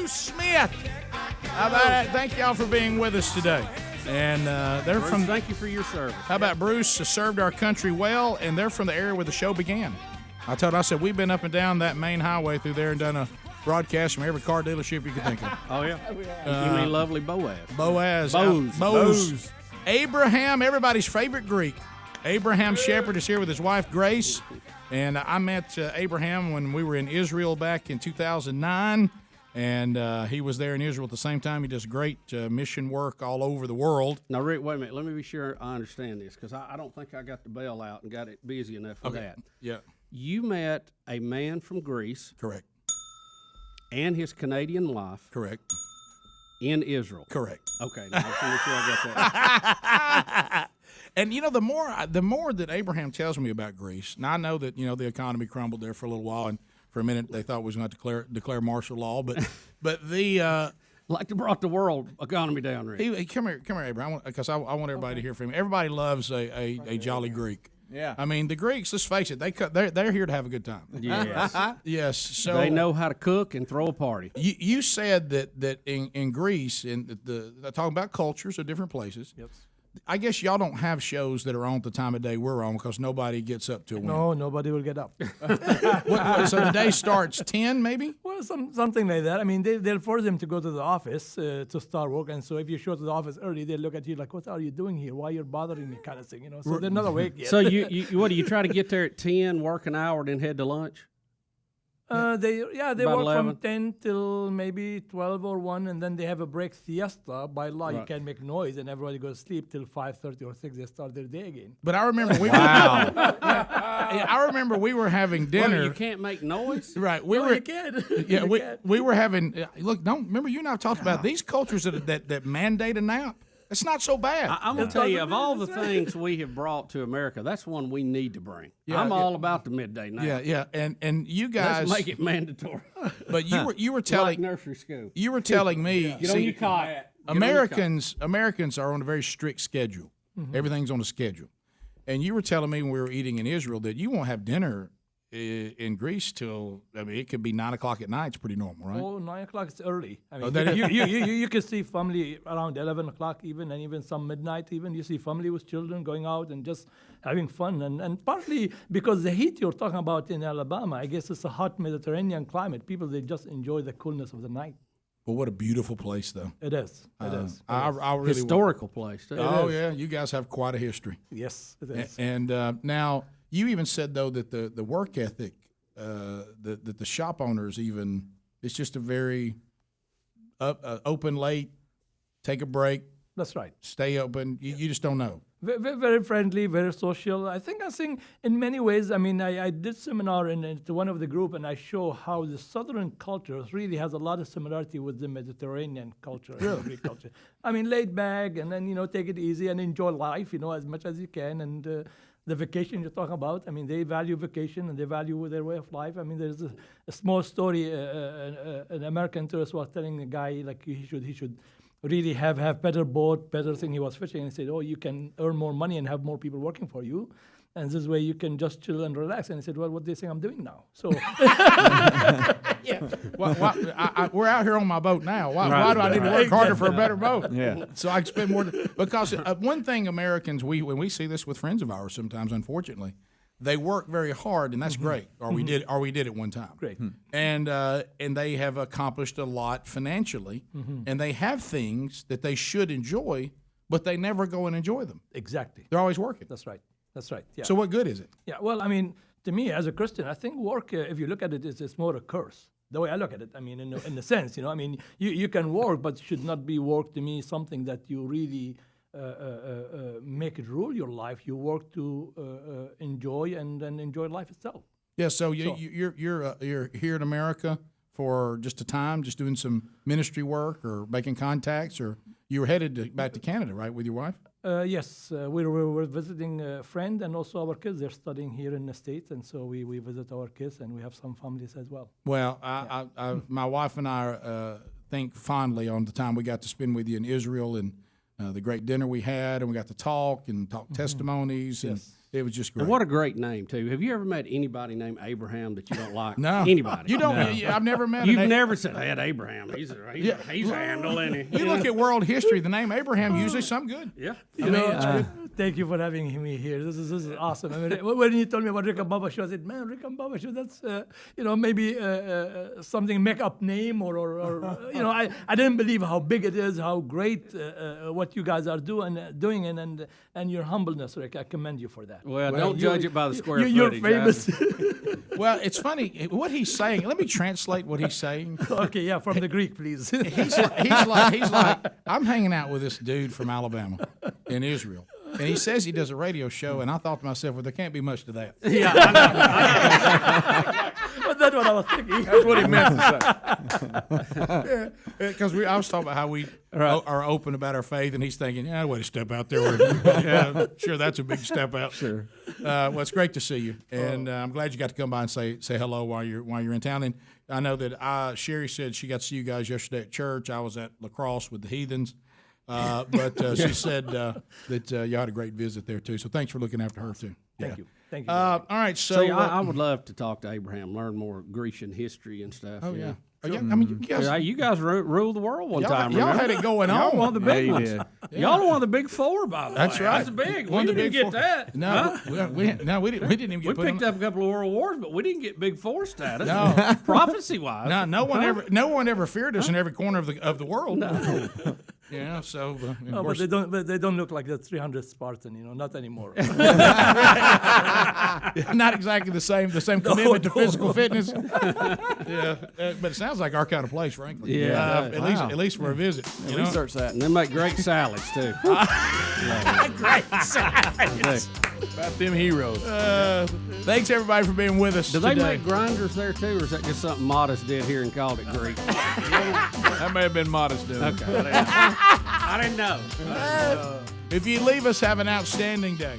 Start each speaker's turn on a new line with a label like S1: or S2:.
S1: Bruce Smith. How about that? Thank y'all for being with us today. And they're
S2: Bruce,
S1: from.
S2: thank you for your service.
S1: How about Bruce served our country well, and they're from the area where the show began. I said we've been up and down that main highway through there and done a broadcast from every car dealership you could think of.
S2: Oh yeah. You mean lovely Boaz?
S1: Boaz. Abraham, everybody's favorite Greek. Abraham Shepherd is here with his wife Grace, and I met Abraham when we were in Israel back in 2009. And he was there in Israel at the same time. He does great mission work all over the world.
S2: Now, Rick, wait a minute. Let me be sure I understand this, because I don't think I got the bell out and got it busy enough for that.
S1: Yeah.
S2: You met a man from Greece.
S1: Correct.
S2: And his Canadian wife.
S1: Correct.
S2: In Israel.
S1: Correct.
S2: Okay. Now, I just want to make sure I got that.
S1: And, the more that Abraham tells me about Greece, now I know that, the economy crumbled there for a little while, and for a minute they thought we was going to declare martial law, but the
S2: like to brought the world economy down, Rick.
S1: Come here, Abraham, because I want everybody to hear from him. Everybody loves a jolly Greek.
S3: Yeah.
S1: I mean, the Greeks, let's face it, they're here to have a good time.
S2: Yes.
S1: Yes. So
S2: they know how to cook and throw a party.
S1: You said that in Greece, talking about cultures of different places.
S3: Yes.
S1: I guess y'all don't have shows that are on at the time of day we're on because nobody gets up till when.
S3: No, nobody will get up.
S1: So the day starts 10 maybe?
S3: Well, something like that. I mean, they'll force them to go to the office to start work. And so if you show to the office early, they look at you like, what are you doing here? Why you're bothering me kind of thing, So they're not awake yet.
S2: So what do you try to get there at 10, work an hour, then head to lunch?
S3: They
S2: About
S3: work
S2: 11?
S3: from 10 till maybe 12 or 1, and then they have a break siesta. By law, you
S2: Right.
S3: can't make noise, and everybody goes to sleep till 5:30 or 6. They start their day again.
S1: But I remember I remember we were having dinner.
S2: You can't make noise?
S1: Right.
S3: You can.
S1: Yeah,
S3: You
S1: we,
S3: can.
S1: we were having look, don't remember you and I have talked about these cultures that mandate a nap. It's not so bad.
S2: I'm going to tell you, of all the things we have brought to America, that's one we need to bring.
S1: Yeah,
S2: I'm all about the midday nap.
S1: Yeah. And you guys
S2: Let's make it mandatory.
S1: But you were
S2: Like
S1: telling
S2: nursery school.
S1: you were telling me
S2: Get on your cot.
S1: Americans are on a very strict schedule.
S3: Mm-hmm.
S1: Everything's on a schedule. And you were telling me when we were eating in Israel that you won't have dinner in Greece till, it could be 9 o'clock at night. It's pretty normal, right?
S3: Oh, 9 o'clock is early. I
S1: Oh,
S3: mean,
S1: that is-
S3: you can see family around 11 o'clock even, and even some midnight even. You see family with children going out and just having fun. And partly because the heat you're talking about in Alabama, I guess it's a hot Mediterranean climate. People, they just enjoy the coolness of the night.
S1: Well, what a beautiful place, though.
S3: It is. It is.
S1: I really
S2: Historical place. Too.
S1: Oh, yeah. You guys have quite a history.
S3: Yes, it is.
S1: And now, you even said, though, that the work ethic, that the shop owners even, it's just a very open late, take a break,
S3: That's right.
S1: stay open. You just don't know.
S3: Very, very friendly, very social. I think in many ways, I did seminar in one of the group, and I show how the Southern culture really has a lot of similarity with the Mediterranean culture, and Greek culture. Laid back, and then, take it easy and enjoy life, as much as you can. And the vacation you're talking about, they value vacation and they value their way of life. There's a small story, an American tourist was telling a guy, like, he should really have better boat, better thing. He was fishing and he said, you can earn more money and have more people working for you. And this way you can just chill and relax. And he said, well, what do you think I'm doing now? So
S1: Yeah. We're out here on my boat now. Why do I need to work harder for a better boat?
S4: Yeah.
S1: So I can spend more. Because one thing Americans, when we see this with friends of ours sometimes, unfortunately, they work very hard, and that's great. Or we did it one time.
S3: great.
S1: And they have accomplished a lot financially, and they have things that they should enjoy, but they never go and enjoy them.
S3: Exactly.
S1: They're always working.
S3: That's right. That's right. Yeah.
S1: So what good is it?
S3: Yeah. Well, to me, as a Christian, I think work, if you look at it, it's more a curse. The way I look at it, in the sense, you can work, but should not be work to me something that you really make it rule your life. You work to enjoy and enjoy life itself.
S1: Yeah. So you're here in America for just a time, just doing some ministry work or making contacts, or you were headed back to Canada, right, with your wife?
S3: Yes, we were visiting a friend, and also our kids. They're studying here in the States, and so we visit our kids, and we have some families as well.
S1: Well, my wife and I think fondly on the time we got to spend with you in Israel and the great dinner we had, and we got to talk testimonies, and It was just great.
S2: And what a great name too. Have you ever met anybody named Abraham that you don't like?
S1: No.
S2: Anybody?
S1: You don't. I've never met.
S2: You've never said, "Hey, Abraham. He's a handle, ain't he?"
S1: You look at world history. The name Abraham usually some good.
S2: Yeah.
S3: You know, thank you for having me here. This is awesome. I mean, when you told me about Rick and Bubba show, I said, "Man, Rick and Bubba show. That's maybe something make up name or I didn't believe how big it is, how great what you guys are doing, and your humbleness, Rick. I commend you for that.
S2: Well, don't judge it by the square
S3: You're
S2: footage.
S3: famous.
S1: Well, it's funny what he's saying. Let me translate what he's saying.
S3: Okay, yeah, from the Greek, please.
S1: He's like, I'm hanging out with this dude from Alabama in Israel. And he says he does a radio show, and I thought to myself, well, there can't be much to that.
S2: Yeah, I know.
S3: But that's what I was thinking.
S4: That's what he meant to say.
S1: Because I was talking about how we are open about our faith, and he's thinking, yeah, way to step out there. Sure, that's a big step out.
S4: Sure.
S1: Well, it's great to see you, and I'm glad you got to come by and say hello while you're in town. And I know that Sherry said she got to see you guys yesterday at church. I was at lacrosse with the Heathens. But she said that you had a great visit there too. So thanks for looking after her too.
S3: Thank you. Thank you.
S1: All right. So
S2: See, I would love to talk to Abraham, learn more Grecian history and stuff.
S1: oh
S2: you
S1: yeah.
S2: know.
S1: Oh, yeah. I mean, you guys,
S2: Hey, you guys ruled the world one time.
S1: y'all
S2: remember?
S1: had it going
S2: Y'all
S1: on.
S2: one of the big
S4: Yeah,
S2: ones.
S4: you did.
S2: Y'all are one of the big four, by the
S1: That's
S2: way.
S1: right.
S2: That's big.
S1: One
S2: We
S1: of the
S2: didn't
S1: big
S2: get
S1: four.
S2: that.
S1: No,
S2: Huh?
S1: we didn't even get
S2: We
S1: put
S2: picked
S1: on.
S2: up a couple of world wars, but we didn't get big four status.
S1: No.
S2: Prophecy wise.
S1: No one ever feared us in every corner of the world. No. Yeah. So of
S3: Oh,
S1: course,
S3: but they don't look like the 300 Spartan, not anymore.
S1: not exactly the same commitment to physical fitness. Yeah, but it sounds like our kind of place, frankly.
S2: Yeah.
S1: At least for a visit. You know?
S4: Research that.
S2: And they make great salads, too.
S1: Great salads.
S4: About them heroes.
S1: Thanks everybody for being with us.
S2: Do they
S1: today.
S2: make grinders there, too, or is that just something Modest did here and called it Greek?
S4: That may have been modest, dude.
S2: Okay. I didn't know.
S1: If you leave us, have an outstanding day.